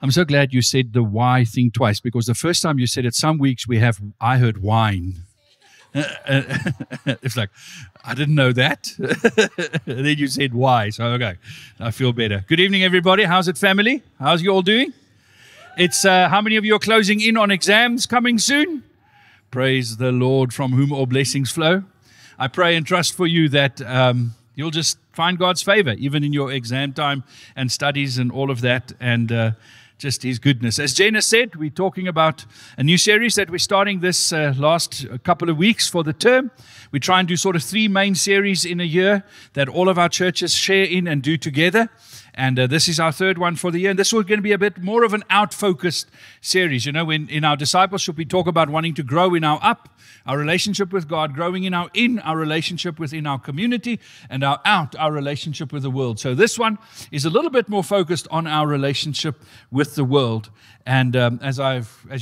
I'm so glad you said the why thing twice, because the first time you said it, some weeks I heard wine. It's like, I didn't know that. And then you said why. So, okay, I feel better. Good evening, everybody. How's it, family? How's you all doing? It's how many of you are closing in on exams coming soon? Praise the Lord, from whom all blessings flow. I pray and trust for you that you'll just find God's favor, even in your exam time and studies and all of that, and just His goodness. As Jenna said, we're talking about a new series that we're starting this last couple of weeks for the term. We try and do sort of 3 main series in a year that all of our churches share in and do together. And this is our 3rd one for the year. And this is going to be a bit more of an out-focused series. You know, when in our discipleship, we talk about wanting to grow in our relationship with God, growing in our relationship within our community, and our relationship with the world. So this one is a little bit more focused on our relationship with the world. And as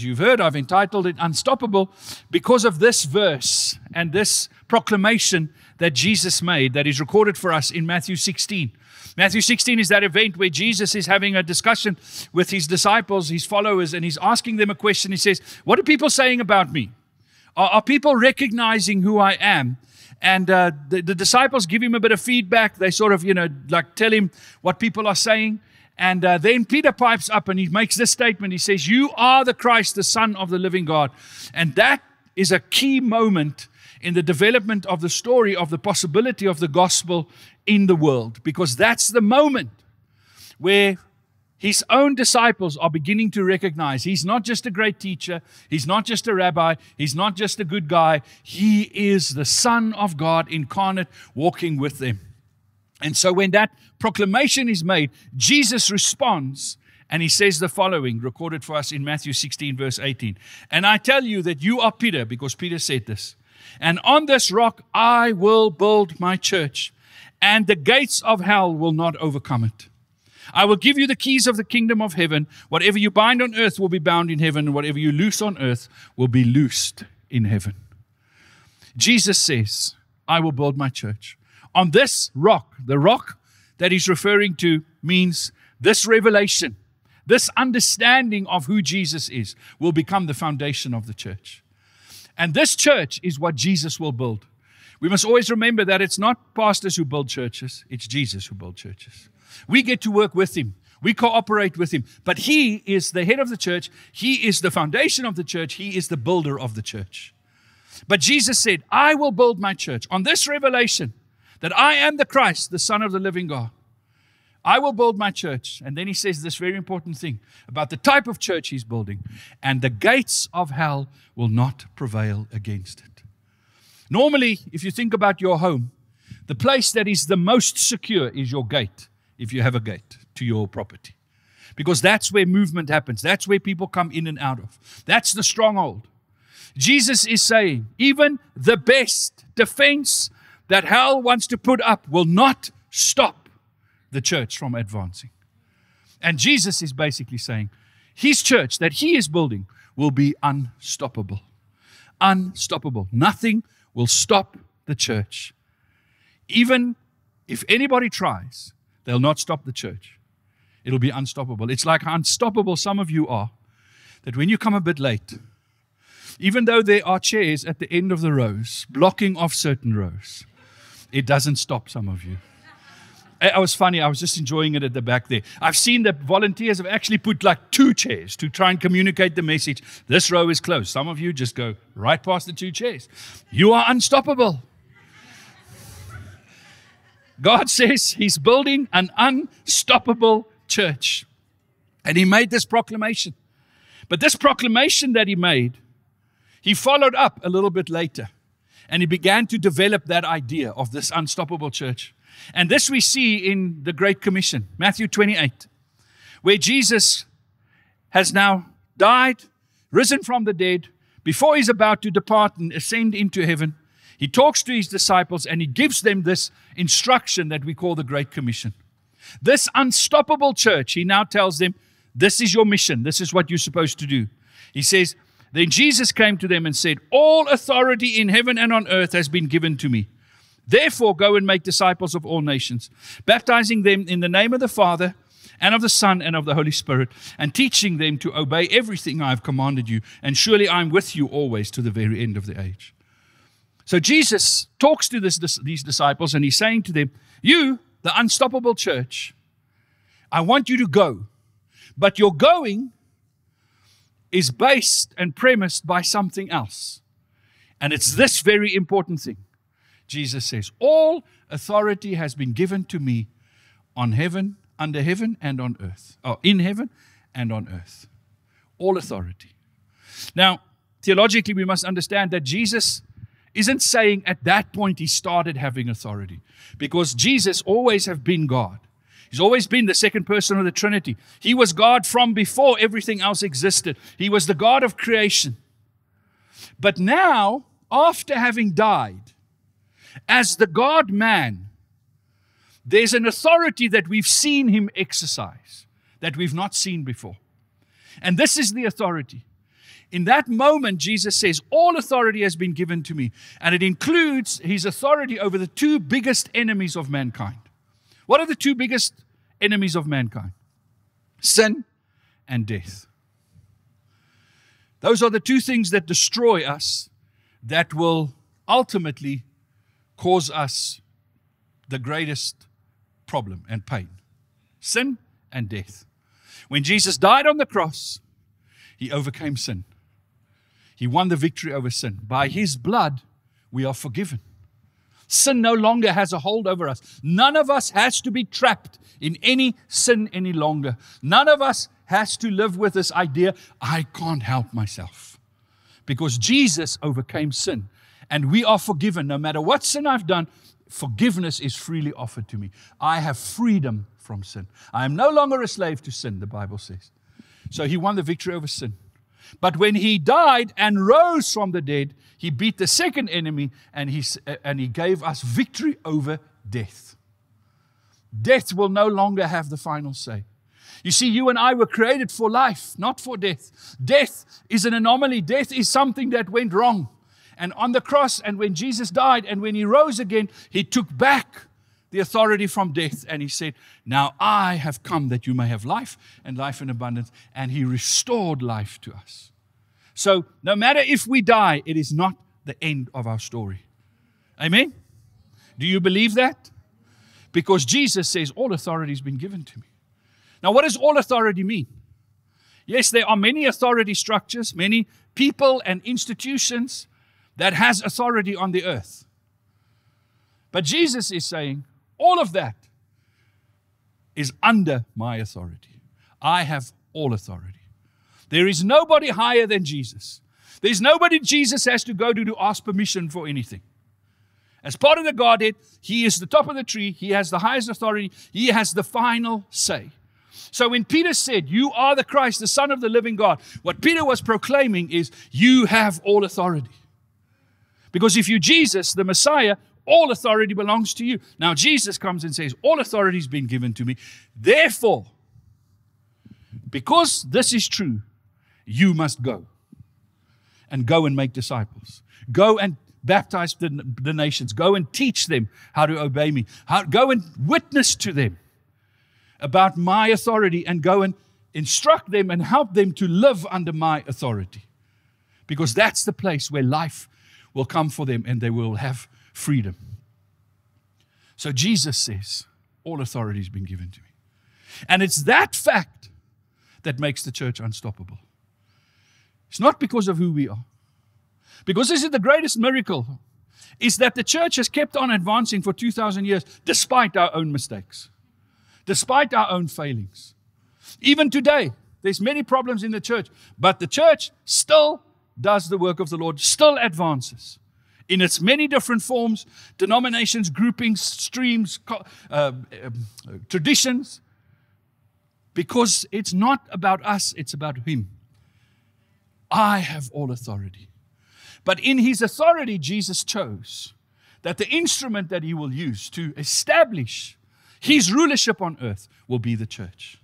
you've heard, I've entitled it Unstoppable because of this verse and this proclamation that Jesus made that is recorded for us in Matthew 16. Matthew 16 is that event where Jesus is having a discussion with His disciples, His followers, and He's asking them a question. He says, what are people saying about me? Are people recognizing who I am? And the disciples give Him a bit of feedback. They sort of, tell Him what people are saying. And then Peter pipes up and he makes this statement. He says, you are the Christ, the Son of the living God. And that is a key moment in the development of the story of the possibility of the gospel in the world. Because that's the moment where His own disciples are beginning to recognize He's not just a great teacher, He's not just a rabbi, He's not just a good guy, He is the Son of God incarnate walking with them. And so when that proclamation is made, Jesus responds and He says the following, recorded for us in Matthew 16 verse 18. And I tell you that you are Peter, because Peter said this. And on this rock I will build my church, and the gates of hell will not overcome it. I will give you the keys of the kingdom of heaven. Whatever you bind on earth will be bound in heaven, and whatever you loose on earth will be loosed in heaven. Jesus says, I will build my church. On this rock, the rock that He's referring to means this revelation, this understanding of who Jesus is will become the foundation of the church. And this church is what Jesus will build. We must always remember that it's not pastors who build churches, it's Jesus who builds churches. We get to work with Him. We cooperate with Him. But He is the head of the church. He is the foundation of the church. He is the builder of the church. But Jesus said, I will build my church on this revelation that I am the Christ, the Son of the living God. I will build my church. And then He says this very important thing about the type of church He's building. And the gates of hell will not prevail against it. Normally, if you think about your home, the place that is the most secure is your gate, if you have a gate to your property. Because that's where movement happens. That's where people come in and out of. That's the stronghold. Jesus is saying, even the best defense that hell wants to put up will not stop the church from advancing. And Jesus is basically saying, His church that He is building will be unstoppable. Unstoppable. Nothing will stop the church. Even if anybody tries, they'll not stop the church. It'll be unstoppable. It's like how unstoppable some of you are, that when you come a bit late, even though there are chairs at the end of the rows, blocking off certain rows, it doesn't stop some of you. It was funny. I was just enjoying it at the back there. I've seen that volunteers have actually put like 2 chairs to try and communicate the message. This row is closed. Some of you just go right past the 2 chairs. You are unstoppable. God says He's building an unstoppable church. And He made this proclamation. But this proclamation that He made, He followed up a little bit later. And He began to develop that idea of this unstoppable church. And this we see in the Great Commission, Matthew 28, where Jesus has now died, risen from the dead. Before He's about to depart and ascend into heaven, He talks to His disciples and He gives them this instruction that we call the Great Commission. This unstoppable church, He now tells them, this is your mission. This is what you're supposed to do. He says, then Jesus came to them and said, all authority in heaven and on earth has been given to me. Therefore, go and make disciples of all nations, baptizing them in the name of the Father and of the Son, and of the Holy Spirit, and teaching them to obey everything I have commanded you. And surely I am with you always to the very end of the age. So Jesus talks to these disciples, and he's saying to them, you, the unstoppable church, I want you to go. But your going is based and premised by something else. And it's this very important thing. Jesus says, all authority has been given to me on heaven, under heaven, and on earth. Or in heaven and on earth. All authority. Now, theologically, we must understand that Jesus isn't saying at that point he started having authority. Because Jesus always have been God. He's always been the second person of the Trinity. He was God from before everything else existed. He was the God of creation. But now, after having died, as the God-man, there's an authority that we've seen him exercise that we've not seen before. And this is the authority. In that moment, Jesus says, all authority has been given to me. And it includes his authority over the two biggest enemies of mankind. What are the two biggest enemies of mankind? Sin and death. Those are the two things that destroy us, that will ultimately cause us the greatest problem and pain. Sin and death. When Jesus died on the cross, he overcame sin. He won the victory over sin. By his blood, we are forgiven. Sin no longer has a hold over us. None of us has to be trapped in any sin any longer. None of us has to live with this idea, I can't help myself. Because Jesus overcame sin. And we are forgiven. No matter what sin I've done, forgiveness is freely offered to me. I have freedom from sin. I am no longer a slave to sin, the Bible says. So he won the victory over sin. But when he died and rose from the dead, he beat the second enemy, and he gave us victory over death. Death will no longer have the final say. You see, you and I were created for life, not for death. Death is an anomaly. Death is something that went wrong. And on the cross, and when Jesus died, and when he rose again, he took back the authority from death. And he said, now I have come that you may have life, and life in abundance. And he restored life to us. So no matter if we die, it is not the end of our story. Amen? Do you believe that? Because Jesus says, all authority has been given to me. Now, what does all authority mean? Yes, there are many authority structures, many people and institutions that has authority on the earth. But Jesus is saying, all of that is under my authority. I have all authority. There is nobody higher than Jesus. There's nobody Jesus has to go to ask permission for anything. As part of the Godhead, he is the top of the tree. He has the highest authority. He has the final say. So when Peter said, you are the Christ, the Son of the living God, what Peter was proclaiming is, you have all authority. Because if you're Jesus, the Messiah, all authority belongs to you. Now Jesus comes and says, all authority has been given to me. Therefore, because this is true, you must go. And go and make disciples. Go and baptize the nations. Go and teach them how to obey me. Go and witness to them about my authority, and go and instruct them and help them to live under my authority. Because that's the place where life will come for them and they will have freedom. So Jesus says, all authority has been given to me. And it's that fact that makes the church unstoppable. It's not because of who we are. Because this is the greatest miracle, is that the church has kept on advancing for 2,000 years despite our own mistakes, despite our own failings. Even today, there's many problems in the church, but the church still does the work of the Lord, still advances in its many different forms, denominations, groupings, streams, traditions, because it's not about us, it's about Him. I have all authority. But in His authority, Jesus chose that the instrument that He will use to establish His rulership on earth will be the church.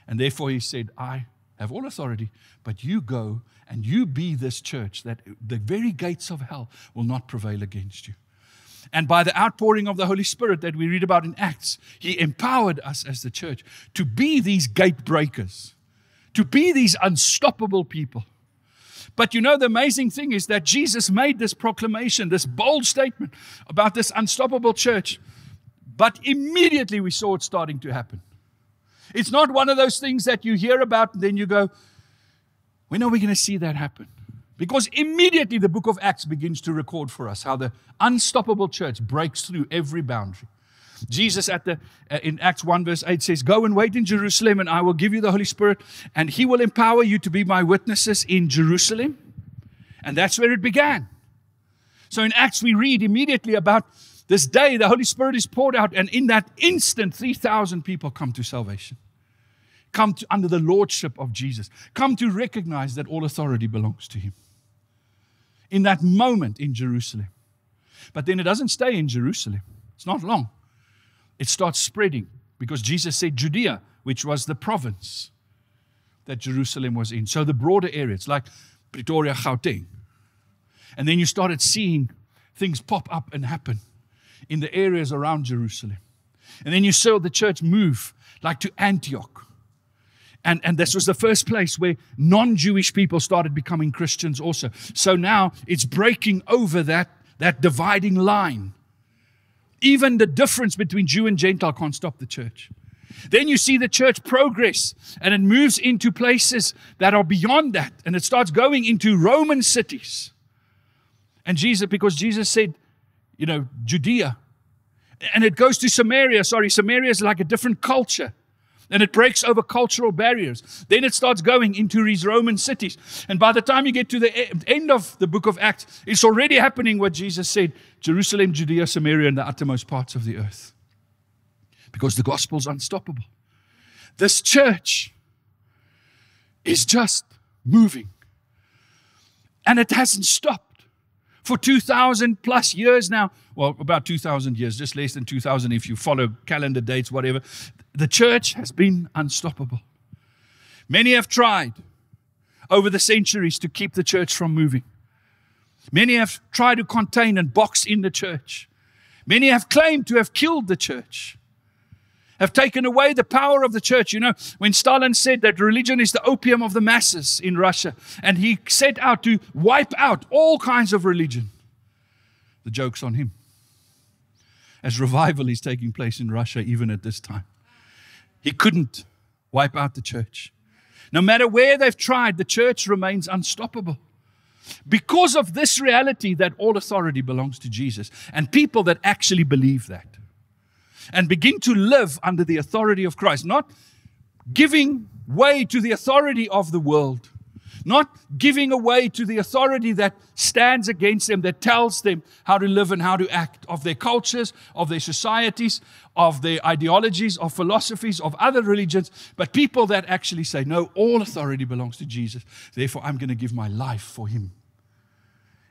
And therefore He said, I have all authority, but you go and you be this church that the very gates of hell will not prevail against you. And by the outpouring of the Holy Spirit that we read about in Acts, He empowered us as the church to be these gate breakers, to be these unstoppable people. But you know, the amazing thing is that Jesus made this proclamation, this bold statement about this unstoppable church, but immediately we saw it starting to happen. It's not one of those things that you hear about and then you go, when are we going to see that happen? Because immediately the book of Acts begins to record for us how the unstoppable church breaks through every boundary. Jesus in Acts 1 verse 8 says, "Go and wait in Jerusalem and I will give you the Holy Spirit and He will empower you to be my witnesses in Jerusalem." And that's where it began. So in Acts we read immediately about this day the Holy Spirit is poured out, and in that instant 3,000 people come to salvation. Come under the lordship of Jesus. Come to recognize that all authority belongs to Him. In that moment in Jerusalem. But then it doesn't stay in Jerusalem. It's not long. It starts spreading because Jesus said Judea, which was the province that Jerusalem was in. So the broader area, it's like Pretoria, Gauteng. And then you started seeing things pop up and happen in the areas around Jerusalem. And then you saw the church move like to Antioch. And this was the first place where non-Jewish people started becoming Christians also. So now it's breaking over that dividing line. Even the difference between Jew and Gentile can't stop the church. Then you see the church progress, and it moves into places that are beyond that, and it starts going into Roman cities. And because Jesus said, Judea, and it goes to Samaria. Samaria is like a different culture. And it breaks over cultural barriers. Then it starts going into these Roman cities. And by the time you get to the end of the book of Acts, it's already happening what Jesus said, Jerusalem, Judea, Samaria, and the uttermost parts of the earth. Because the gospel's unstoppable. This church is just moving. And it hasn't stopped. For 2,000 plus years now, well, about 2,000 years, just less than 2,000 if you follow calendar dates, whatever, the church has been unstoppable. Many have tried over the centuries to keep the church from moving. Many have tried to contain and box in the church. Many have claimed to have killed the church, have taken away the power of the church. When Stalin said that religion is the opium of the masses in Russia, and he set out to wipe out all kinds of religion, the joke's on him. As revival is taking place in Russia even at this time. He couldn't wipe out the church. No matter where they've tried, the church remains unstoppable. Because of this reality that all authority belongs to Jesus, and people that actually believe that. And begin to live under the authority of Christ. Not giving way to the authority of the world. Not giving away to the authority that stands against them, that tells them how to live and how to act, of their cultures, of their societies, of their ideologies, of philosophies, of other religions. But people that actually say, no, all authority belongs to Jesus. Therefore, I'm going to give my life for Him.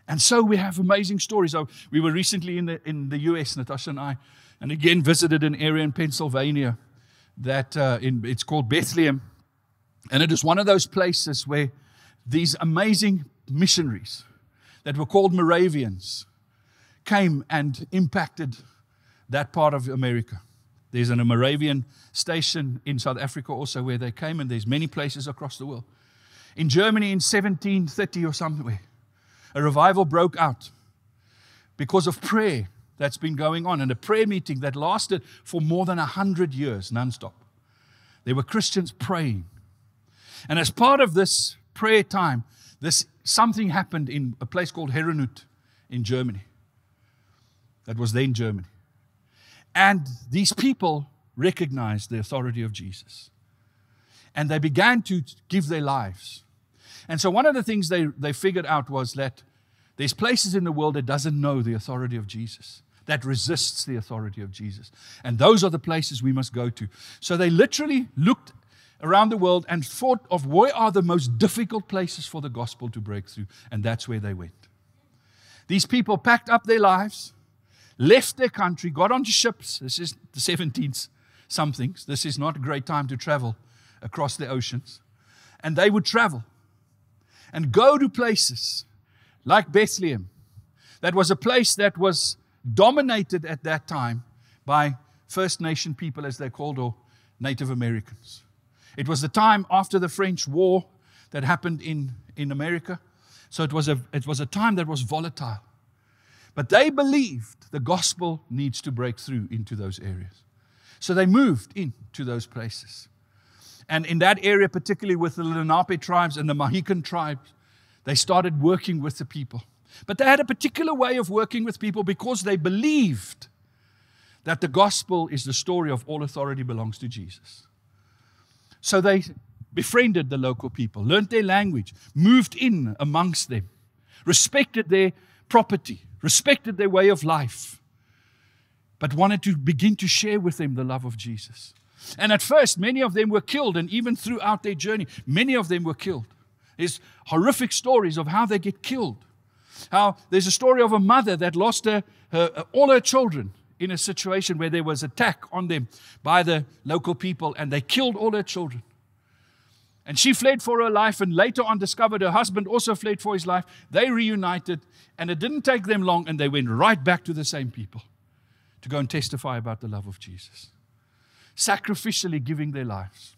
And so we have amazing stories. We were recently in the US, Natasha and I, and again visited an area in Pennsylvania that it's called Bethlehem. And it is one of those places where these amazing missionaries that were called Moravians came and impacted that part of America. There's a Moravian station in South Africa also where they came, and there's many places across the world. In Germany in 1730 or somewhere, a revival broke out because of prayer that's been going on, and a prayer meeting that lasted for more than 100 years, non-stop. There were Christians praying. And as part of this prayer time, something happened in a place called Herrnhut in Germany. That was then Germany. And these people recognized the authority of Jesus. And they began to give their lives. And so one of the things they figured out was that there's places in the world that doesn't know the authority of Jesus, that resists the authority of Jesus. And those are the places we must go to. So they literally looked around the world and thought of where are the most difficult places for the gospel to break through. And that's where they went. These people packed up their lives, left their country, got onto ships. This is the 17th somethings. This is not a great time to travel across the oceans. And they would travel and go to places like Bethlehem. That was a place that was dominated at that time by First Nation people, as they're called, or Native Americans. It was the time after the French War that happened in America. So it was a time that was volatile. But they believed the gospel needs to break through into those areas. So they moved into those places. And in that area, particularly with the Lenape tribes and the Mohican tribes, they started working with the people. But they had a particular way of working with people because they believed that the gospel is the story of all authority belongs to Jesus. So they befriended the local people, learned their language, moved in amongst them, respected their property, respected their way of life, but wanted to begin to share with them the love of Jesus. And at first, many of them were killed, and even throughout their journey, many of them were killed. There's horrific stories of how they get killed. How there's a story of a mother that lost all her children in a situation where there was attack on them by the local people, and they killed all her children. And she fled for her life, and later on discovered her husband also fled for his life. They reunited, and it didn't take them long, and they went right back to the same people to go and testify about the love of Jesus, sacrificially giving their lives.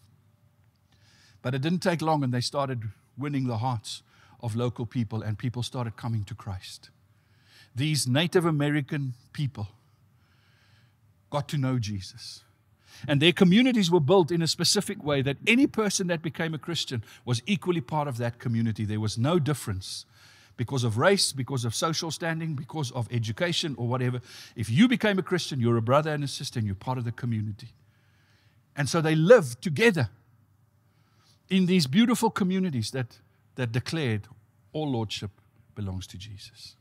But it didn't take long, and they started winning the hearts of local people, and people started coming to Christ. These Native American people got to know Jesus. And their communities were built in a specific way that any person that became a Christian was equally part of that community. There was no difference because of race, because of social standing, because of education or whatever. If you became a Christian, you're a brother and a sister and you're part of the community. And so they lived together in these beautiful communities that declared all lordship belongs to Jesus.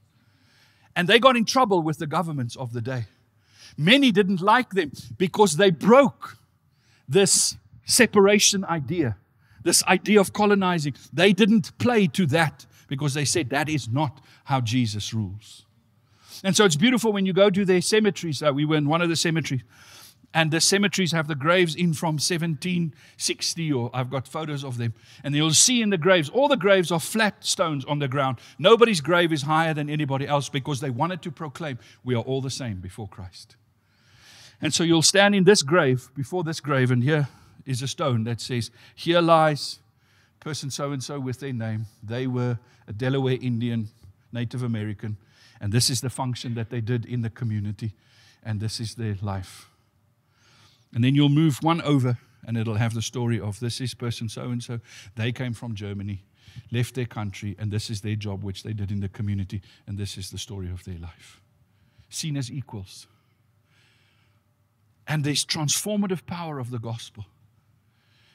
And they got in trouble with the governments of the day. Many didn't like them because they broke this separation idea, this idea of colonizing. They didn't play to that because they said that is not how Jesus rules. And so it's beautiful when you go to their cemeteries. We were in one of the cemeteries, and the cemeteries have the graves in from 1760, or I've got photos of them. And you'll see in the graves, all the graves are flat stones on the ground. Nobody's grave is higher than anybody else because they wanted to proclaim we are all the same before Christ. And so you'll stand in this grave, before this grave, and here is a stone that says, here lies person so-and-so with their name. They were a Delaware Indian, Native American, and this is the function that they did in the community, and this is their life. And then you'll move one over, and it'll have the story of this is person so-and-so. They came from Germany, left their country, and this is their job, which they did in the community, and this is the story of their life. Seen as equals. And there's transformative power of the gospel.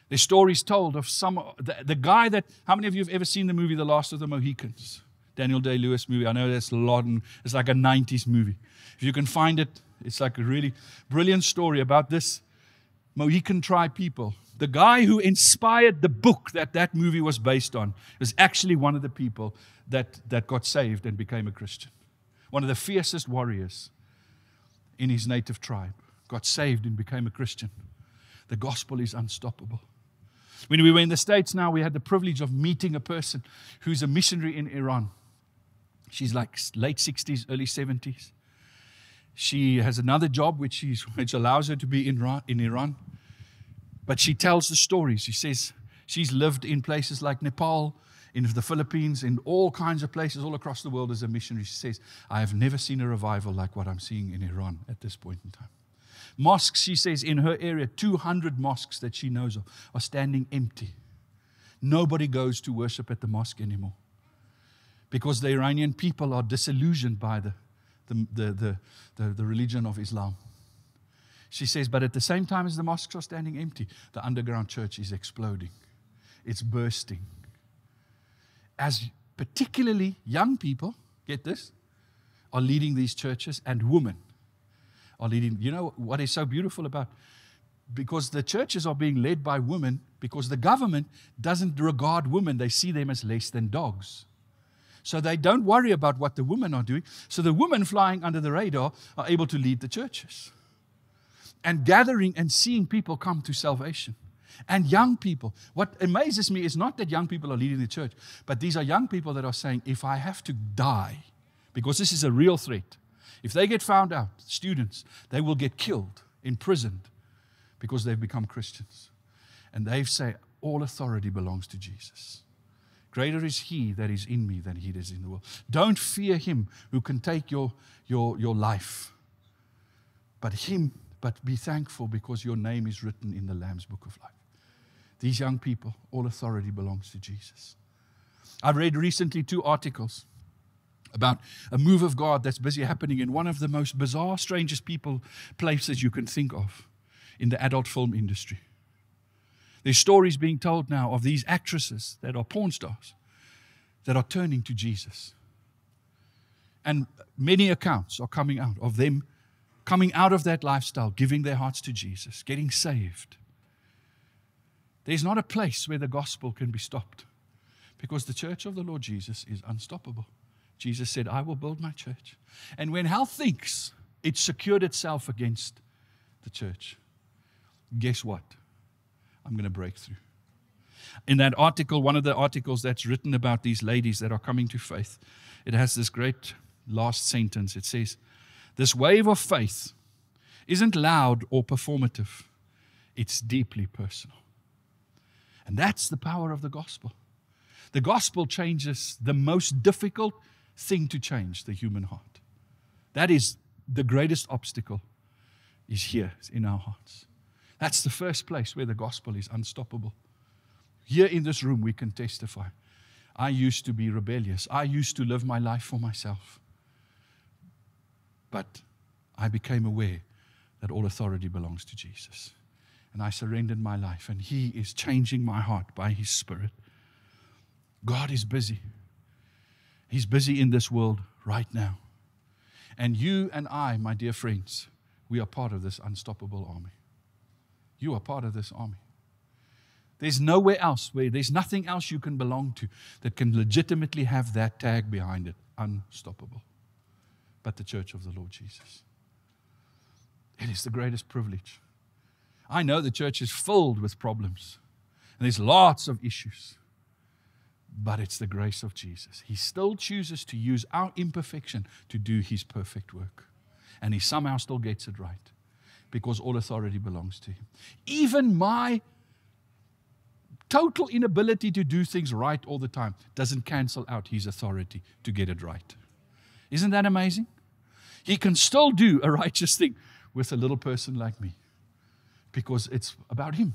There's stories told of the guy that, how many of you have ever seen the movie The Last of the Mohicans? Daniel Day-Lewis movie. I know that's a lot, and it's like a 90s movie. If you can find it, it's like a really brilliant story about this Mohican tribe people. The guy who inspired the book that movie was based on was actually one of the people that got saved and became a Christian. One of the fiercest warriors in his native tribe got saved and became a Christian. The gospel is unstoppable. When we were in the States now, we had the privilege of meeting a person who's a missionary in Iran. She's like late 60s, early 70s. She has another job which allows her to be in Iran. But she tells the stories. She says she's lived in places like Nepal, in the Philippines, in all kinds of places all across the world as a missionary. She says, I have never seen a revival like what I'm seeing in Iran at this point in time. Mosques, she says, in her area, 200 mosques that she knows of are standing empty. Nobody goes to worship at the mosque anymore because the Iranian people are disillusioned by the religion of Islam. She says, but at the same time as the mosques are standing empty, the underground church is exploding. It's bursting. As particularly young people, get this, are leading these churches, and women are leading. You know what is so beautiful about? Because the churches are being led by women, because the government doesn't regard women. They see them as less than dogs. So they don't worry about what the women are doing. So the women flying under the radar are able to lead the churches. And gathering and seeing people come to salvation. And young people. What amazes me is not that young people are leading the church, but these are young people that are saying, if I have to die, because this is a real threat, If they get found out, students, they will get killed, imprisoned, because they've become Christians. And they say, all authority belongs to Jesus. Greater is He that is in me than he that is in the world. Don't fear him who can take your life. But be thankful because your name is written in the Lamb's Book of Life. These young people, all authority belongs to Jesus. I've read recently 2 articles about a move of God that's busy happening in one of the most bizarre, strangest places you can think of in the adult film industry. There's stories being told now of these actresses that are porn stars that are turning to Jesus. And many accounts are coming out of them coming out of that lifestyle, giving their hearts to Jesus, getting saved. There's not a place where the gospel can be stopped because the church of the Lord Jesus is unstoppable. Jesus said, I will build my church. And when hell thinks it's secured itself against the church, guess what? I'm going to break through. In that article, one of the articles that's written about these ladies that are coming to faith, it has this great last sentence. It says, this wave of faith isn't loud or performative. It's deeply personal. And that's the power of the gospel. The gospel changes the most difficult thing to change, the human heart. That is the greatest obstacle is here in our hearts. That's the first place where the gospel is unstoppable. Here in this room, we can testify. I used to be rebellious. I used to live my life for myself. But I became aware that all authority belongs to Jesus. And I surrendered my life, and He is changing my heart by His Spirit. God is busy. He's busy in this world right now. And you and I, my dear friends, we are part of this unstoppable army. You are part of this army. There's nowhere else there's nothing else you can belong to that can legitimately have that tag behind it, unstoppable, but the church of the Lord Jesus. It is the greatest privilege. I know the church is filled with problems, and there's lots of issues, but it's the grace of Jesus. He still chooses to use our imperfection to do His perfect work, and He somehow still gets it right. Because all authority belongs to Him. Even my total inability to do things right all the time doesn't cancel out His authority to get it right. Isn't that amazing? He can still do a righteous thing with a little person like me because it's about Him.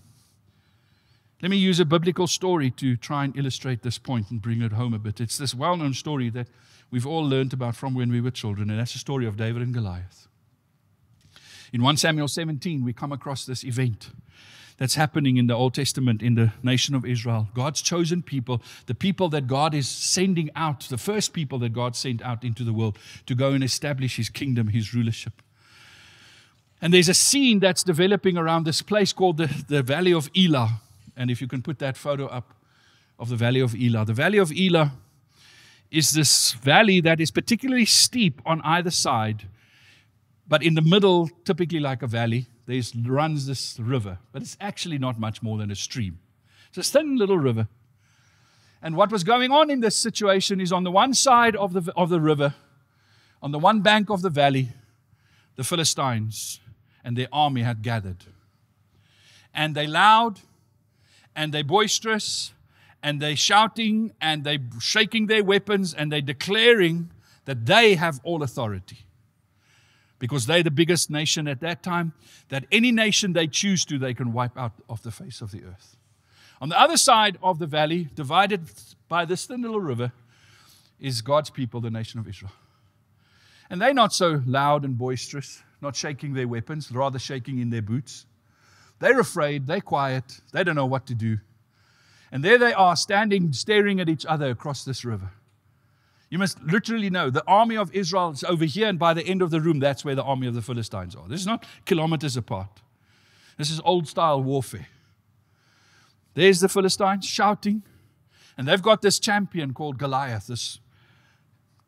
Let me use a biblical story to try and illustrate this point and bring it home a bit. It's this well-known story that we've all learned about from when we were children, and that's the story of David and Goliath. In 1 Samuel 17, we come across this event that's happening in the Old Testament in the nation of Israel. God's chosen people, the people that God is sending out, the first people that God sent out into the world to go and establish His kingdom, His rulership. And there's a scene that's developing around this place called the Valley of Elah. And if you can put that photo up of the Valley of Elah. The Valley of Elah is this valley that is particularly steep on either side. But in the middle, typically like a valley, runs this river. But it's actually not much more than a stream. It's a thin little river. And what was going on in this situation is on the one side of the river, on the one bank of the valley, the Philistines and their army had gathered. And they loud, and they boisterous, and they shouting, and they shaking their weapons, and they declaring that they have all authority. Because they're the biggest nation at that time, that any nation they choose to, they can wipe out off the face of the earth. On the other side of the valley, divided by this thin little river, is God's people, the nation of Israel. And they're not so loud and boisterous, not shaking their weapons, rather shaking in their boots. They're afraid, they're quiet, they don't know what to do. And there they are, standing, staring at each other across this river. You must literally know the army of Israel is over here, and by the end of the room, that's where the army of the Philistines are. This is not kilometers apart. This is old-style warfare. There's the Philistines shouting, and they've got this champion called Goliath, this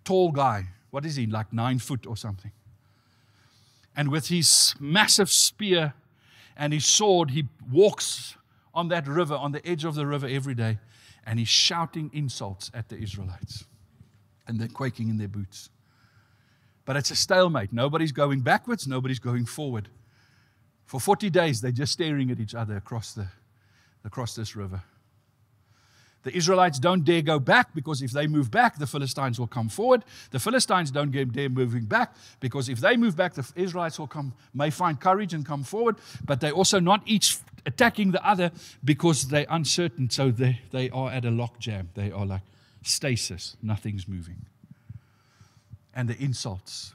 tall guy. What is he, like 9 foot or something? And with his massive spear and his sword, he walks on that river, on the edge of the river every day, and he's shouting insults at the Israelites. And they're quaking in their boots. But it's a stalemate. Nobody's going backwards. Nobody's going forward. For 40 days, they're just staring at each other across this river. The Israelites don't dare go back, because if they move back, the Philistines will come forward. The Philistines don't dare moving back, because if they move back, the Israelites may find courage and come forward. But they're also not each attacking the other, because they're uncertain. So they are at a lockjam. They are like stasis. Nothing's moving. And the insults.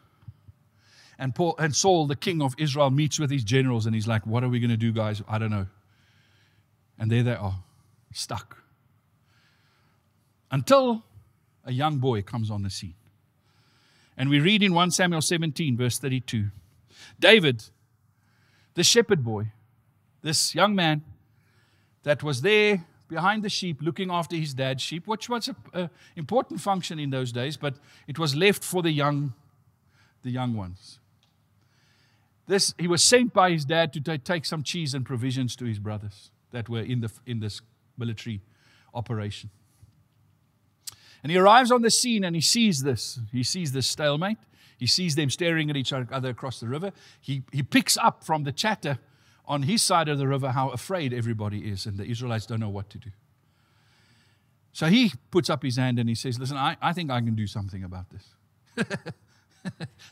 And Saul, the king of Israel, meets with his generals, and he's like, what are we going to do, guys? I don't know. And there they are, stuck. Until a young boy comes on the scene. And we read in 1 Samuel 17, verse 32. David, the shepherd boy, this young man that was there behind the sheep, looking after his dad's sheep, which was an important function in those days, but it was left for the young ones. He was sent by his dad to take some cheese and provisions to his brothers that were in this military operation. And he arrives on the scene and he sees this. He sees this stalemate. He sees them staring at each other across the river. He picks up from the chatter on his side of the river how afraid everybody is, and the Israelites don't know what to do. So he puts up his hand and he says, listen, I think I can do something about this.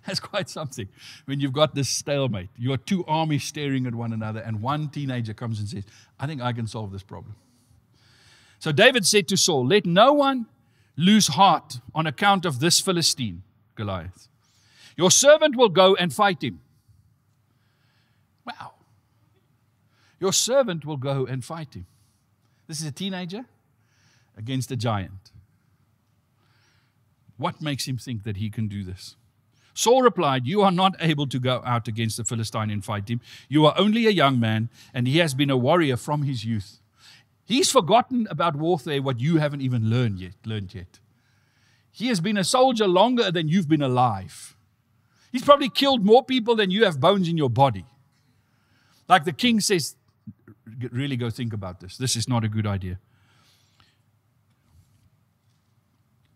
That's quite something. When you've got this stalemate, you're two armies staring at one another, and one teenager comes and says, I think I can solve this problem. So David said to Saul, let no one lose heart on account of this Philistine, Goliath. Your servant will go and fight him. Wow. Your servant will go and fight him. This is a teenager against a giant. What makes him think that he can do this? Saul replied, you are not able to go out against the Philistine and fight him. You are only a young man, and he has been a warrior from his youth. He's forgotten about warfare what you haven't even learned yet. He has been a soldier longer than you've been alive. He's probably killed more people than you have bones in your body. Like the king says, really go think about this. This is not a good idea.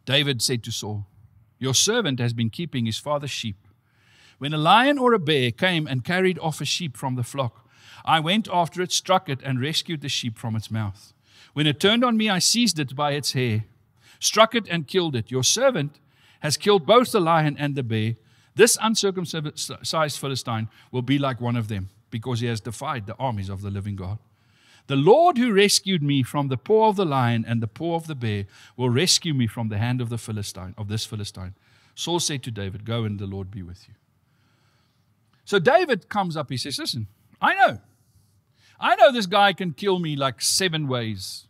David said to Saul, your servant has been keeping his father's sheep. When a lion or a bear came and carried off a sheep from the flock, I went after it, struck it, and rescued the sheep from its mouth. When it turned on me, I seized it by its hair, struck it, and killed it. Your servant has killed both the lion and the bear. This uncircumcised Philistine will be like one of them, because he has defied the armies of the living God. The Lord who rescued me from the paw of the lion and the paw of the bear will rescue me from the hand of this Philistine. Saul said to David, go and the Lord be with you. So David comes up, he says, listen, I know this guy can kill me like 7 ways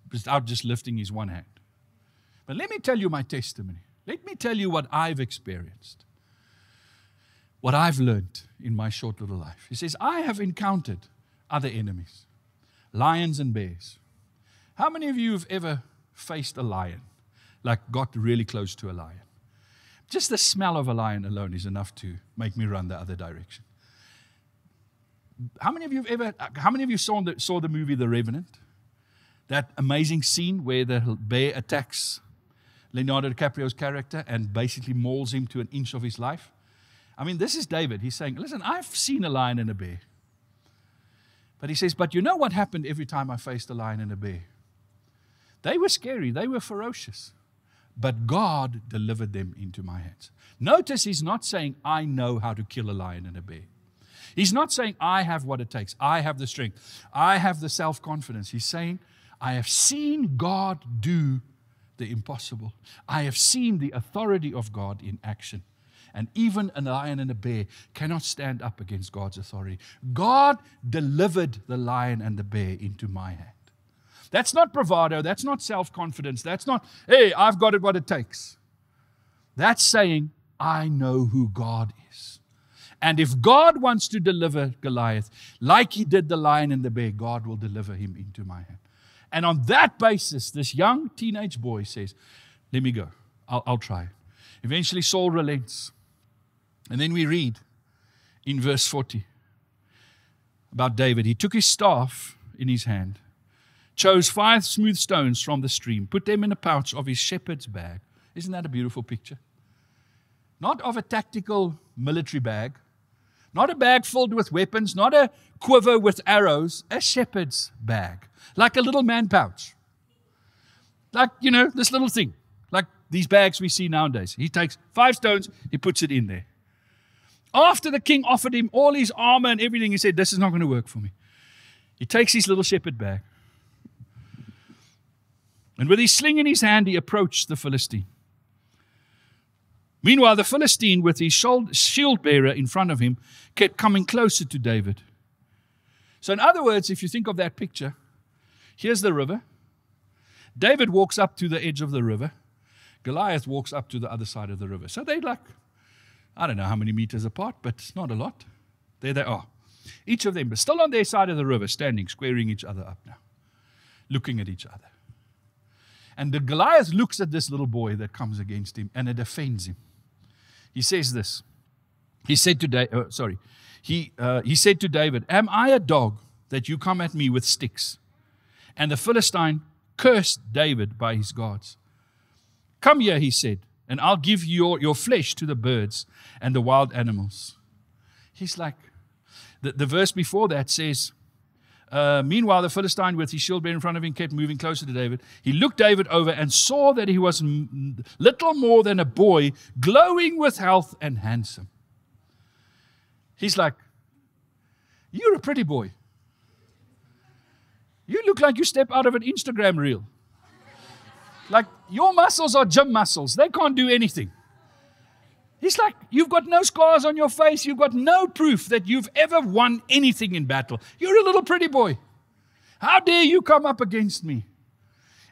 without just lifting his one hand. But let me tell you my testimony. Let me tell you what I've experienced, what I've learned in my short little life. He says, I have encountered other enemies, lions and bears. How many of you have ever faced a lion, like got really close to a lion? Just the smell of a lion alone is enough to make me run the other direction. How many of you saw the movie The Revenant? That amazing scene where the bear attacks Leonardo DiCaprio's character and basically mauls him to an inch of his life. I mean, this is David. He's saying, listen, I've seen a lion and a bear. But he says, but you know what happened every time I faced a lion and a bear? They were scary. They were ferocious. But God delivered them into my hands. Notice he's not saying, I know how to kill a lion and a bear. He's not saying, I have what it takes. I have the strength. I have the self-confidence. He's saying, I have seen God do the impossible. I have seen the authority of God in action. And even a lion and a bear cannot stand up against God's authority. God delivered the lion and the bear into my hand. That's not bravado. That's not self-confidence. That's not, hey, I've got it what it takes. That's saying, I know who God is. And if God wants to deliver Goliath, like he did the lion and the bear, God will deliver him into my hand. And on that basis, this young teenage boy says, let me go. I'll try. Eventually, Saul relents. And then we read in verse 40 about David. He took his staff in his hand, chose 5 smooth stones from the stream, put them in a pouch of his shepherd's bag. Isn't that a beautiful picture? not of a tactical military bag, not a bag filled with weapons, not a quiver with arrows, a shepherd's bag, like a little man pouch. Like, this little thing, like these bags we see nowadays. He takes 5 stones, he puts it in there. After the king offered him all his armor and everything, he said, this is not going to work for me. He takes his little shepherd bag. And with his sling in his hand, he approached the Philistine. Meanwhile, the Philistine, with his shield bearer in front of him, kept coming closer to David. So in other words, if you think of that picture, here's the river. David walks up to the edge of the river. Goliath walks up to the other side of the river. So they're like, I don't know how many meters apart, but it's not a lot. There they are. Each of them, but still on their side of the river, standing, squaring each other up now, looking at each other. And the Goliath looks at this little boy that comes against him, and it offends him. He says this. He said to David, am I a dog that you come at me with sticks? And the Philistine cursed David by his gods. Come here, he said, and I'll give your flesh to the birds and the wild animals. He's like, the verse before that says, meanwhile, the Philistine with his shield bearer in front of him kept moving closer to David. He looked David over and saw that he was little more than a boy, glowing with health and handsome. He's like, you're a pretty boy. You look like you step out of an Instagram reel. Like your muscles are gym muscles. They can't do anything. He's like, you've got no scars on your face. You've got no proof that you've ever won anything in battle. You're a little pretty boy. How dare you come up against me?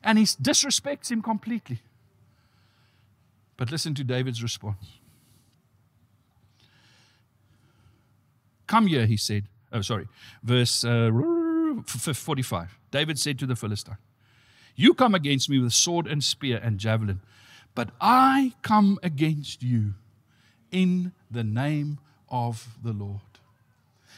And he disrespects him completely. But listen to David's response. Come here, he said. Verse 45. David said to the Philistine, you come against me with sword and spear and javelin, but I come against you in the name of the Lord.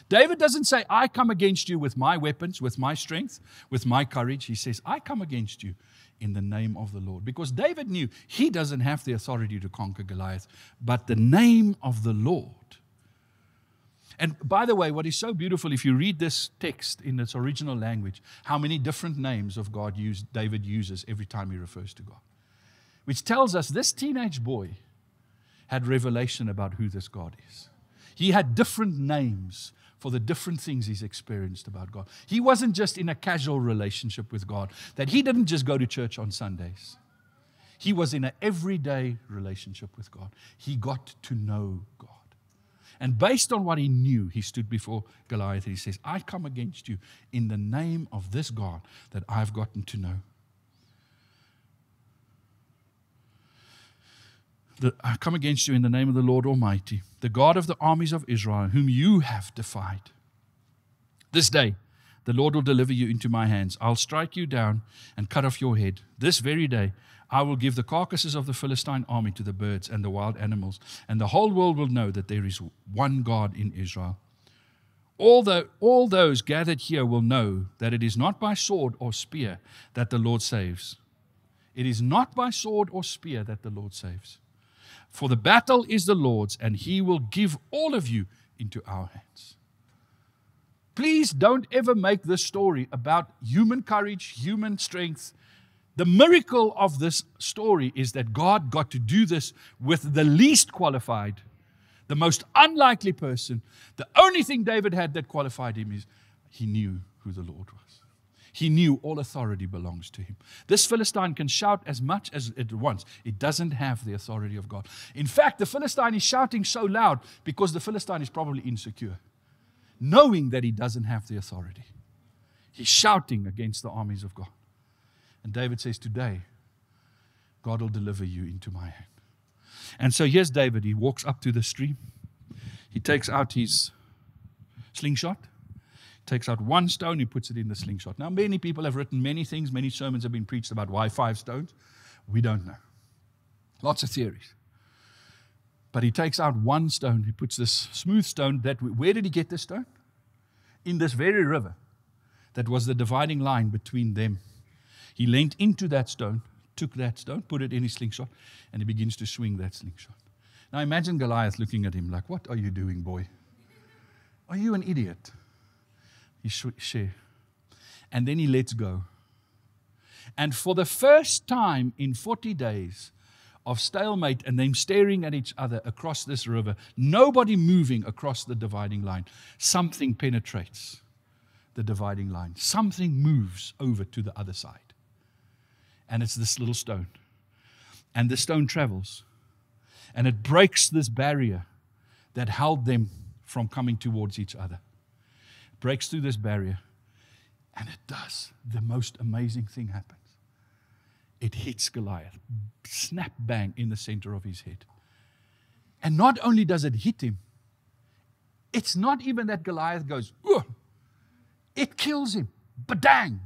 David doesn't say, I come against you with my weapons, with my strength, with my courage. He says, I come against you in the name of the Lord. Because David knew he doesn't have the authority to conquer Goliath, but the name of the Lord. And by the way, what is so beautiful, if you read this text in its original language, how many different names of God David uses every time he refers to God. Which tells us this teenage boy had revelation about who this God is. He had different names for the different things he's experienced about God. He wasn't just in a casual relationship with God, that he didn't just go to church on Sundays. He was in an everyday relationship with God. He got to know God. And based on what he knew, he stood before Goliath and he says, I come against you in the name of this God that I've gotten to know. I come against you in the name of the Lord Almighty, the God of the armies of Israel, whom you have defied. This day, the Lord will deliver you into my hands. I'll strike you down and cut off your head. This very day, I will give the carcasses of the Philistine army to the birds and the wild animals, and the whole world will know that there is one God in Israel. All those gathered here will know that it is not by sword or spear that the Lord saves. It is not by sword or spear that the Lord saves. For the battle is the Lord's, and he will give all of you into our hands. Please don't ever make this story about human courage, human strength. The miracle of this story is that God got to do this with the least qualified, the most unlikely person. The only thing David had that qualified him is he knew who the Lord was. He knew all authority belongs to him. This Philistine can shout as much as it wants. It doesn't have the authority of God. In fact, the Philistine is shouting so loud because the Philistine is probably insecure, knowing that he doesn't have the authority. He's shouting against the armies of God. And David says, today, God will deliver you into my hand. And so here's David. He walks up to the stream. He takes out his slingshot. Takes out one stone, he puts it in the slingshot. Now, many people have written many things. Many sermons have been preached about why 5 stones. We don't know. Lots of theories. But he takes out one stone. He puts this smooth stone. Where did he get this stone? In this very river that was the dividing line between them. He leaned into that stone, took that stone, put it in his slingshot, and he begins to swing that slingshot. Now imagine Goliath looking at him like, what are you doing, boy? Are you an idiot? He share. And then he lets go. And for the first time in 40 days of stalemate and them staring at each other across this river, nobody moving across the dividing line, something penetrates the dividing line. Something moves over to the other side. And it's this little stone. And the stone travels. And it breaks this barrier that held them from coming towards each other. It breaks through this barrier. And it does. The most amazing thing happens. It hits Goliath. Snap bang in the center of his head. And not only does it hit him, it's not even that Goliath goes, ugh. It kills him. Badang.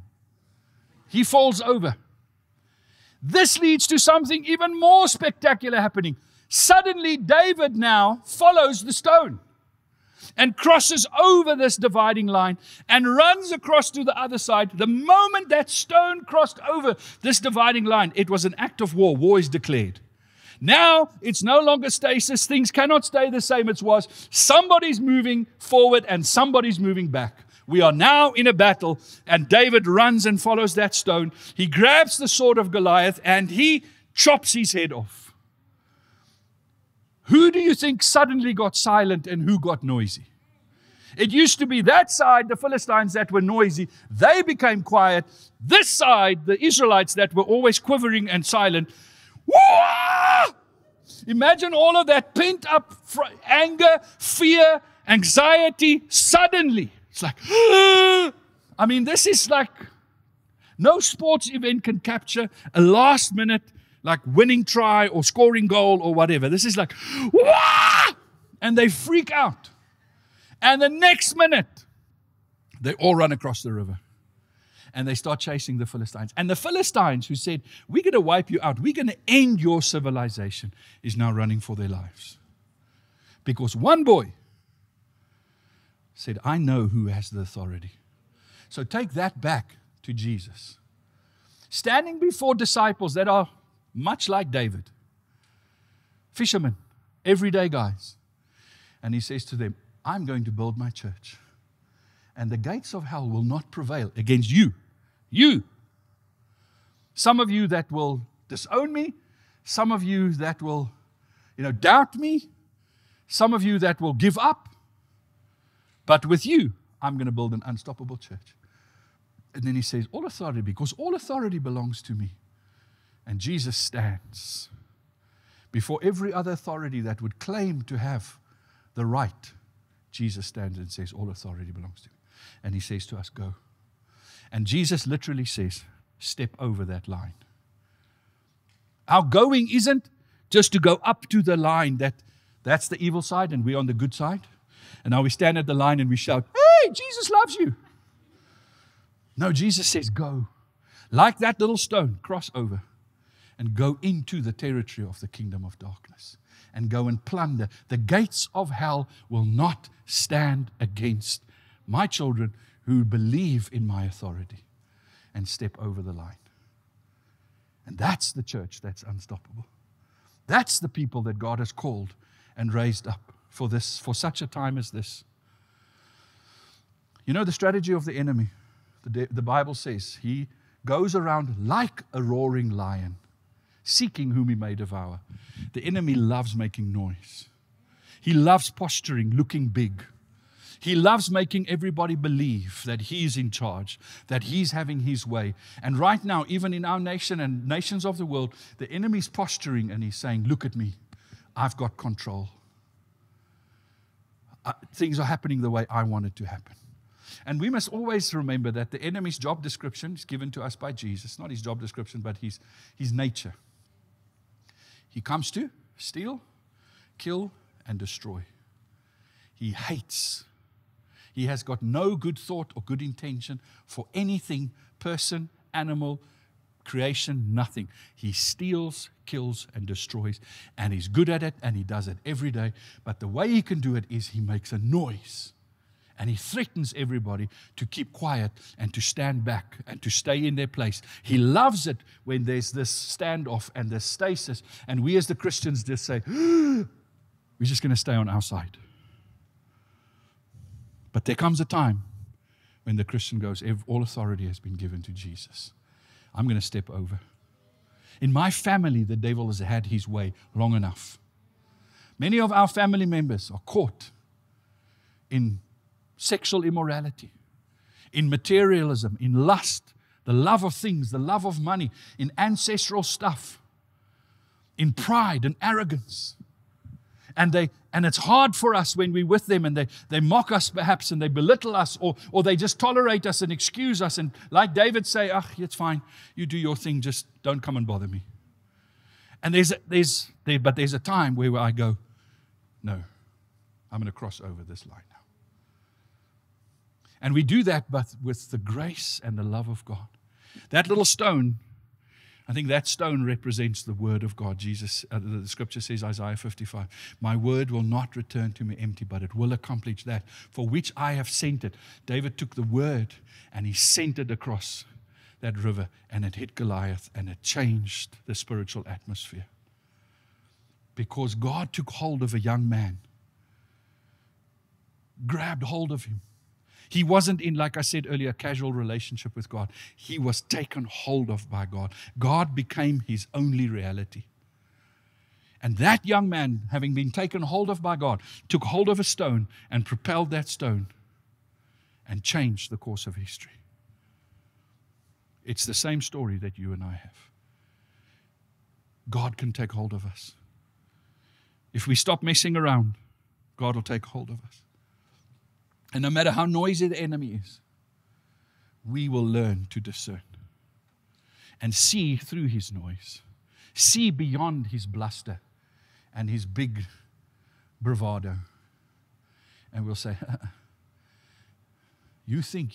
He falls over. This leads to something even more spectacular happening. Suddenly, David now follows the stone and crosses over this dividing line and runs across to the other side. The moment that stone crossed over this dividing line, it was an act of war. War is declared. Now, it's no longer stasis. Things cannot stay the same as was. Somebody's moving forward and somebody's moving back. We are now in a battle, and David runs and follows that stone. He grabs the sword of Goliath, and he chops his head off. Who do you think suddenly got silent and who got noisy? It used to be that side, the Philistines, that were noisy. They became quiet. This side, the Israelites that were always quivering and silent. Wah! Imagine all of that pent-up anger, fear, anxiety, suddenly. It's like, I mean, this is like no sports event can capture a last minute, like winning try or scoring goal or whatever. This is like, wah! And they freak out. And the next minute, they all run across the river. And they start chasing the Philistines. And the Philistines who said, we're going to wipe you out, we're going to end your civilization, is now running for their lives. Because one boy said, I know who has the authority. So take that back to Jesus. Standing before disciples that are much like David. Fishermen, everyday guys. And he says to them, I'm going to build my church. And the gates of hell will not prevail against you. You. Some of you that will disown me. Some of you that will, doubt me. Some of you that will give up. But with you, I'm going to build an unstoppable church. And then he says, all authority, because all authority belongs to me. And Jesus stands before every other authority that would claim to have the right. Jesus stands and says, all authority belongs to me. And he says to us, go. And Jesus literally says, step over that line. Our going isn't just to go up to the line that's the evil side and we're on the good side. And now we stand at the line and we shout, hey, Jesus loves you. No, Jesus says, go. Like that little stone, cross over and go into the territory of the kingdom of darkness and go and plunder. The gates of hell will not stand against my children who believe in my authority and step over the line. And that's the church that's unstoppable. That's the people that God has called and raised up for such a time as this. You know the strategy of the enemy. The Bible says he goes around like a roaring lion, seeking whom he may devour. The enemy loves making noise. He loves posturing, looking big. He loves making everybody believe that he's in charge, that he's having his way. And right now, even in our nation and nations of the world, the enemy's posturing and he's saying, look at me, I've got control. Things are happening the way I want it to happen. And we must always remember that the enemy's job description is given to us by Jesus. Not his job description, but his nature. He comes to steal, kill, and destroy. He hates. He has got no good thought or good intention for anything, person, animal, creation, nothing. He steals, kills, and destroys. And he's good at it, and he does it every day. But the way he can do it is he makes a noise. And he threatens everybody to keep quiet and to stand back and to stay in their place. He loves it when there's this standoff and this stasis. And we as the Christians just say, We're just going to stay on our side. But there comes a time when the Christian goes, all authority has been given to Jesus. I'm going to step over. In my family, the devil has had his way long enough. Many of our family members are caught in sexual immorality, in materialism, in lust, the love of things, the love of money, in ancestral stuff, in pride and arrogance. And it's hard for us when we're with them and they mock us perhaps and they belittle us or they just tolerate us and excuse us. And like David say, it's fine. You do your thing. Just don't come and bother me. And there's a time where I go, no, I'm going to cross over this line now. And we do that but with the grace and the love of God. That little stone, I think that stone represents the word of God. The scripture says, Isaiah 55, my word will not return to me empty, but it will accomplish that for which I have sent it. David took the word and he sent it across that river and it hit Goliath and it changed the spiritual atmosphere. Because God took hold of a young man, grabbed hold of him. He wasn't in, like I said earlier, a casual relationship with God. He was taken hold of by God. God became his only reality. And that young man, having been taken hold of by God, took hold of a stone and propelled that stone and changed the course of history. It's the same story that you and I have. God can take hold of us. If we stop messing around, God will take hold of us. And no matter how noisy the enemy is, we will learn to discern and see through his noise, see beyond his bluster and his big bravado. And we'll say, you think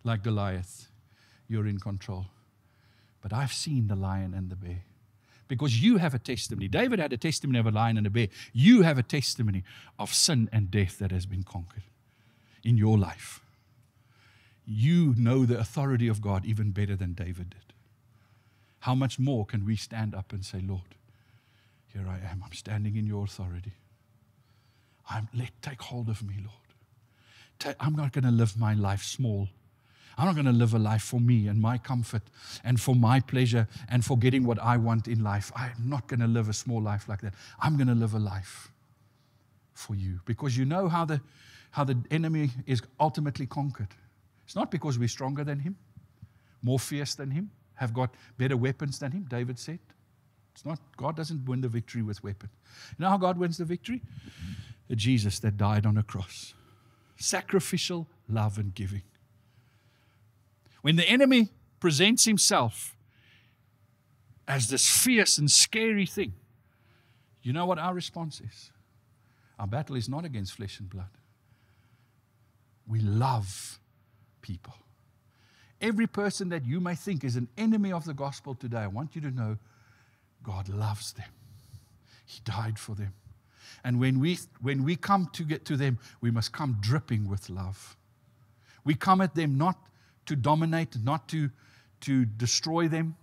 like Goliath, you're in control. But I've seen the lion and the bear. Because you have a testimony. David had a testimony of a lion and a bear. You have a testimony of sin and death that has been conquered in your life. You know the authority of God even better than David did. How much more can we stand up and say, Lord, here I am. I'm standing in your authority. Take hold of me, Lord. I'm not going to live my life small. I'm not going to live a life for me and my comfort and for my pleasure and for getting what I want in life. I'm not going to live a small life like that. I'm going to live a life for you. Because you know how the enemy is ultimately conquered. It's not because we're stronger than him, more fierce than him, have got better weapons than him, David said. It's not. God doesn't win the victory with weapons. You know how God wins the victory? A Jesus that died on a cross. Sacrificial love and giving. When the enemy presents himself as this fierce and scary thing, you know what our response is? Our battle is not against flesh and blood. We love people. Every person that you may think is an enemy of the gospel today, I want you to know God loves them. He died for them. And when we come to get to them, we must come dripping with love. We come at them not to dominate, not to destroy them,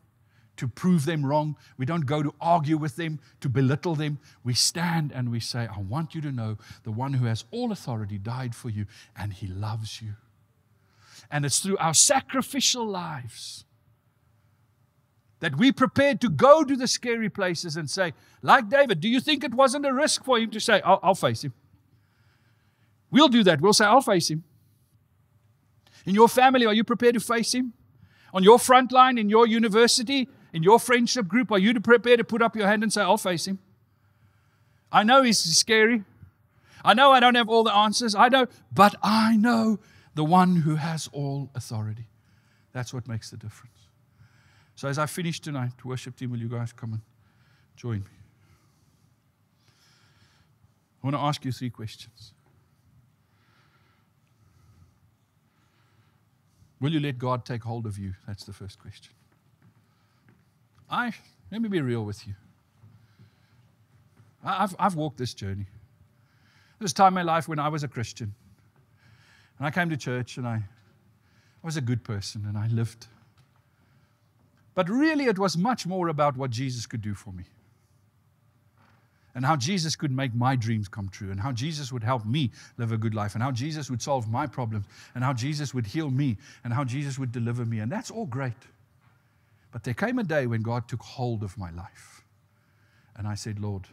to prove them wrong. We don't go to argue with them, to belittle them. We stand and we say, I want you to know the one who has all authority died for you and he loves you. And it's through our sacrificial lives that we prepared to go to the scary places and say, like David, do you think it wasn't a risk for him to say, I'll face him? We'll do that. We'll say, I'll face him. In your family, are you prepared to face him? On your front line, in your university, in your friendship group, are you prepared to put up your hand and say, I'll face him? I know he's scary. I know I don't have all the answers. I know, but I know the one who has all authority. That's what makes the difference. So as I finish tonight, worship team, will you guys come and join me? I want to ask you 3 questions. Will you let God take hold of you? That's the first question. Let me be real with you. I've walked this journey. There was a time in my life when I was a Christian. And I came to church and I was a good person and I lived. But really it was much more about what Jesus could do for me. and how Jesus could make my dreams come true, and how Jesus would help me live a good life, and how Jesus would solve my problems, and how Jesus would heal me, and how Jesus would deliver me. And that's all great. But there came a day when God took hold of my life. And I said, Lord,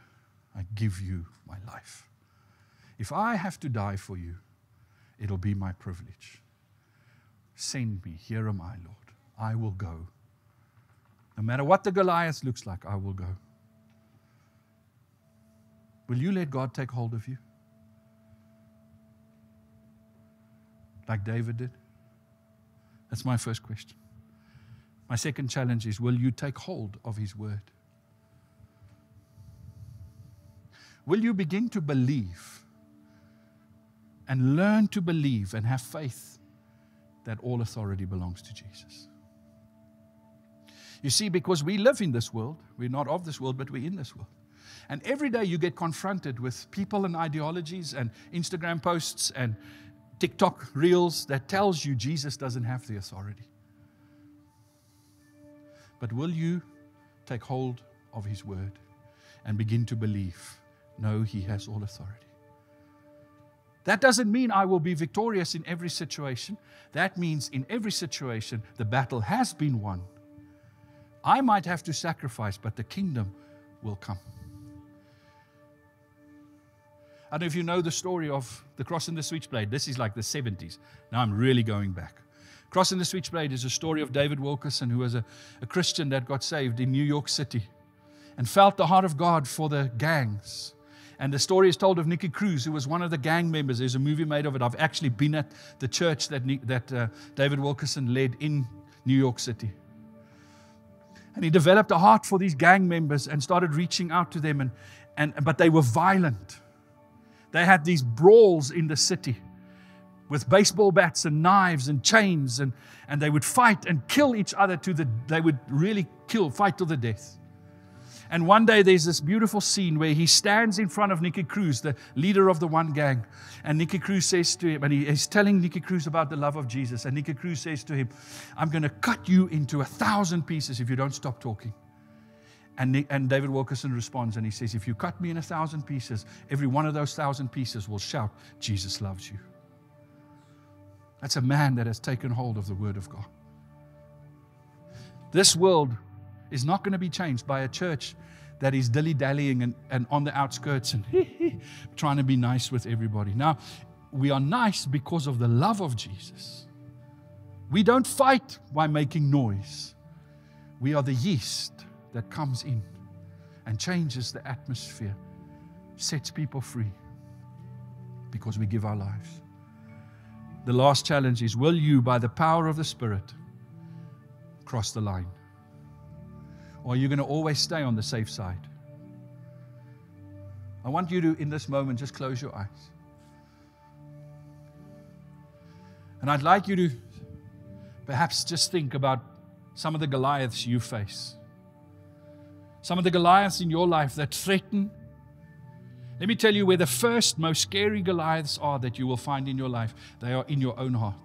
I give you my life. If I have to die for you, it'll be my privilege. Send me. Here am I, Lord. I will go. No matter what the Goliath looks like, I will go. Will you let God take hold of you? Like David did? That's my first question. My second challenge is, will you take hold of His word? Will you begin to believe and learn to believe and have faith that all authority belongs to Jesus? You see, because we live in this world, we're not of this world, but we're in this world. And every day you get confronted with people and ideologies and Instagram posts and TikTok reels that tells you Jesus doesn't have the authority. But will you take hold of His word and begin to believe, no, He has all authority? That doesn't mean I will be victorious in every situation. That means in every situation the battle has been won. I might have to sacrifice, but the kingdom will come. I don't know if you know the story of the cross and the switchblade. This is like the 70s. Now I'm really going back. Cross and the Switchblade is a story of David Wilkerson, who was a Christian that got saved in New York City and felt the heart of God for the gangs. And the story is told of Nicky Cruz, who was one of the gang members. There's a movie made of it. I've actually been at the church that David Wilkerson led in New York City. And he developed a heart for these gang members and started reaching out to them. But they were violent. They had these brawls in the city with baseball bats and knives and chains, and they would fight and kill each other they would really fight to the death. And one day there's this beautiful scene where he stands in front of Nicky Cruz, the leader of the one gang, and Nicky Cruz says to him, and he's telling Nicky Cruz about the love of Jesus, and Nicky Cruz says to him, I'm going to cut you into 1,000 pieces if you don't stop talking. And David Wilkerson responds and he says, if you cut me in 1,000 pieces, every one of those 1,000 pieces will shout, Jesus loves you. That's a man that has taken hold of the Word of God. This world is not going to be changed by a church that is dilly-dallying and on the outskirts and trying to be nice with everybody. Now, we are nice because of the love of Jesus. We don't fight by making noise. We are the yeast that comes in and changes the atmosphere, sets people free because we give our lives. The last challenge is, will you, by the power of the Spirit, cross the line? Or are you going to always stay on the safe side? I want you to, in this moment, just close your eyes. And I'd like you to perhaps just think about some of the Goliaths you face. Some of the Goliaths in your life that threaten. Let me tell you where the first, most scary Goliaths are that you will find in your life. They are in your own heart.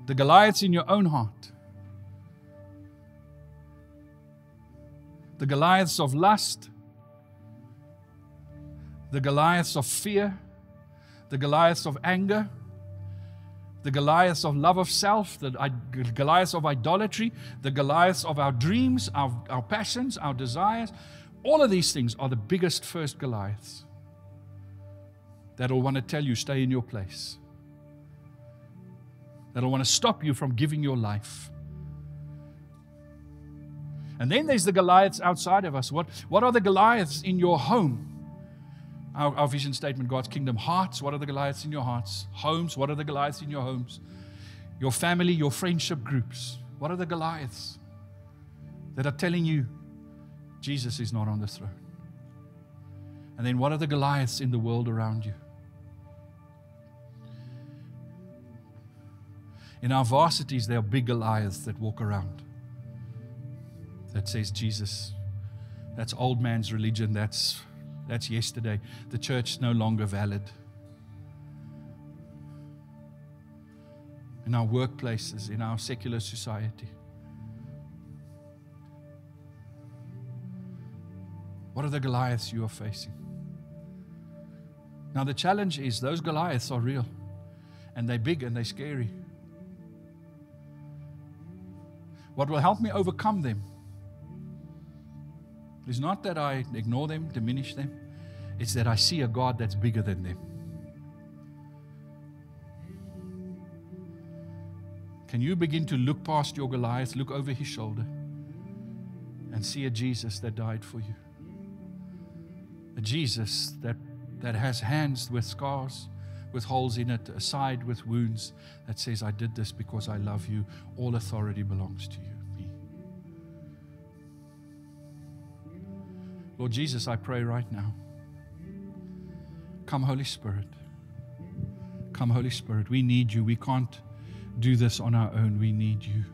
The Goliaths in your own heart. The Goliaths of lust. The Goliaths of fear. The Goliaths of anger. The Goliaths of love of self, the Goliaths of idolatry, the Goliaths of our dreams, our passions, our desires. All of these things are the biggest first Goliaths that'll want to tell you, stay in your place. That'll want to stop you from giving your life. And then there's the Goliaths outside of us. What are the Goliaths in your home? Our vision statement, God's kingdom. Hearts, what are the Goliaths in your hearts? Homes, what are the Goliaths in your homes? Your family, your friendship groups, what are the Goliaths that are telling you Jesus is not on the throne? And then what are the Goliaths in the world around you? In our varsities, there are big Goliaths that walk around that says Jesus, that's old man's religion, that's yesterday. The church is no longer valid. In our workplaces, in our secular society. What are the Goliaths you are facing? Now the challenge is those Goliaths are real. And they're big and they're scary. What will help me overcome them is not that I ignore them, diminish them. It's that I see a God that's bigger than them. Can you begin to look past your Goliath, look over his shoulder, and see a Jesus that died for you? A Jesus that has hands with scars, with holes in it, a side with wounds, that says, I did this because I love you. All authority belongs to you, me. Lord Jesus, I pray right now. Come, Holy Spirit. Come, Holy Spirit. We need you. We can't do this on our own. We need you.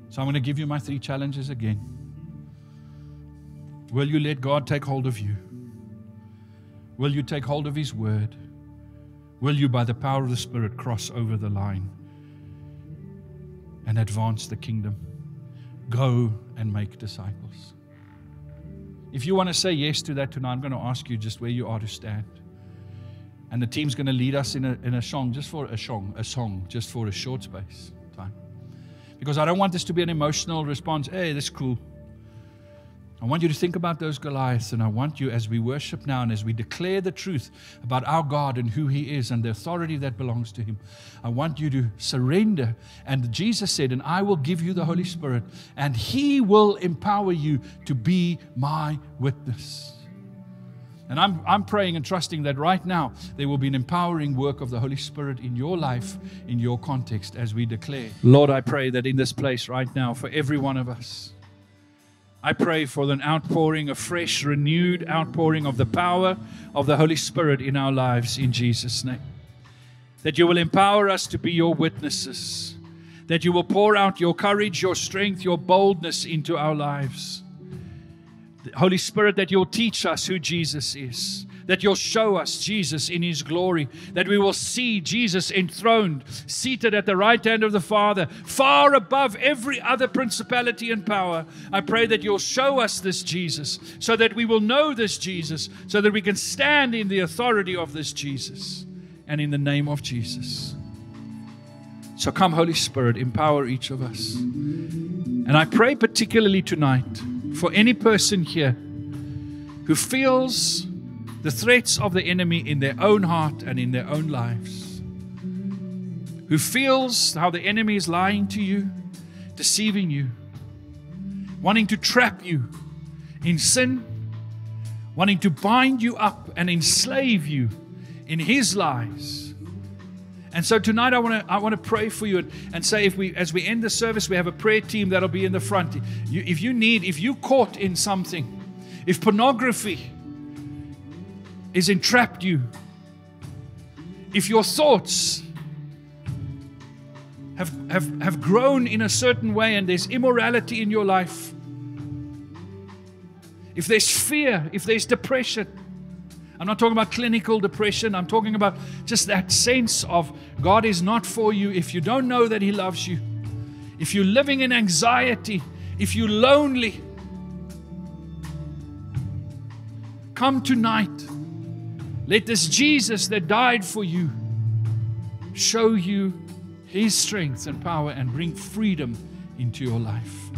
So I'm going to give you my 3 challenges again. Will you let God take hold of you? Will you take hold of His word? Will you, by the power of the Spirit, cross over the line and advance the kingdom? Go and make disciples. If you want to say yes to that tonight, I'm going to ask you just where you are to stand. And the team's going to lead us in a song, just for a short space time. Because I don't want this to be an emotional response. Hey, that's cool. I want you to think about those Goliaths, and I want you, as we worship now and as we declare the truth about our God and who He is and the authority that belongs to Him, I want you to surrender. And Jesus said, and I will give you the Holy Spirit, and He will empower you to be my witness. And I'm praying and trusting that right now there will be an empowering work of the Holy Spirit in your life, in your context, as we declare. Lord, I pray that in this place right now, for every one of us, I pray for an outpouring, a fresh, renewed outpouring of the power of the Holy Spirit in our lives in Jesus' name. That you will empower us to be your witnesses. That you will pour out your courage, your strength, your boldness into our lives. Holy Spirit, that you'll teach us who Jesus is. That you'll show us Jesus in His glory. That we will see Jesus enthroned, seated at the right hand of the Father, far above every other principality and power. I pray that you'll show us this Jesus, so that we will know this Jesus, so that we can stand in the authority of this Jesus, and in the name of Jesus. So come, Holy Spirit, empower each of us. And I pray particularly tonight for any person here who feels the threats of the enemy in their own heart and in their own lives, who feels how the enemy is lying to you, deceiving you, wanting to trap you in sin, wanting to bind you up and enslave you in his lies. And so tonight I want to pray for you and say, as we end the service, we have a prayer team that'll be in the front. If you caught in something, if pornography is entrapped you, if your thoughts have grown in a certain way and there's immorality in your life, if there's fear, if there's depression, I'm not talking about clinical depression, I'm talking about just that sense of God is not for you, if you don't know that He loves you, if you're living in anxiety, if you're lonely, come tonight. Let this Jesus that died for you show you His strength and power and bring freedom into your life.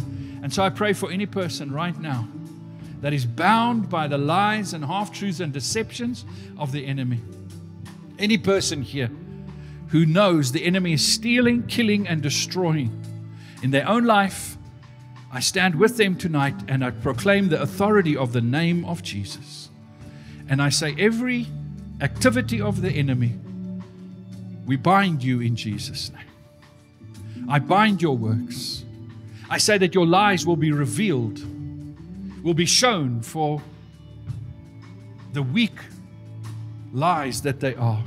And so I pray for any person right now that is bound by the lies and half-truths and deceptions of the enemy. Any person here who knows the enemy is stealing, killing, and destroying in their own life, I stand with them tonight and I proclaim the authority of the name of Jesus. And I say, every activity of the enemy, we bind you in Jesus' name. I bind your works. I say that your lies will be revealed, will be shown for the weak lies that they are.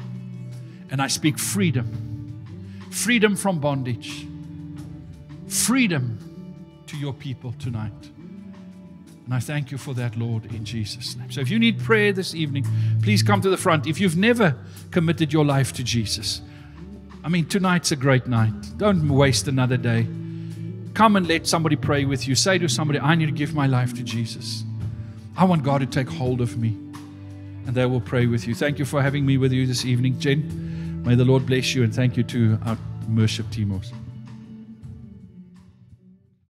And I speak freedom. Freedom from bondage. Freedom to your people tonight. And I thank you for that, Lord, in Jesus' name. So if you need prayer this evening, please come to the front. If you've never committed your life to Jesus, tonight's a great night. Don't waste another day. come and let somebody pray with you. Say to somebody, I need to give my life to Jesus. I want God to take hold of me. And they will pray with you. Thank you for having me with you this evening, Jen. May the Lord bless you, and thank you to our worship team also.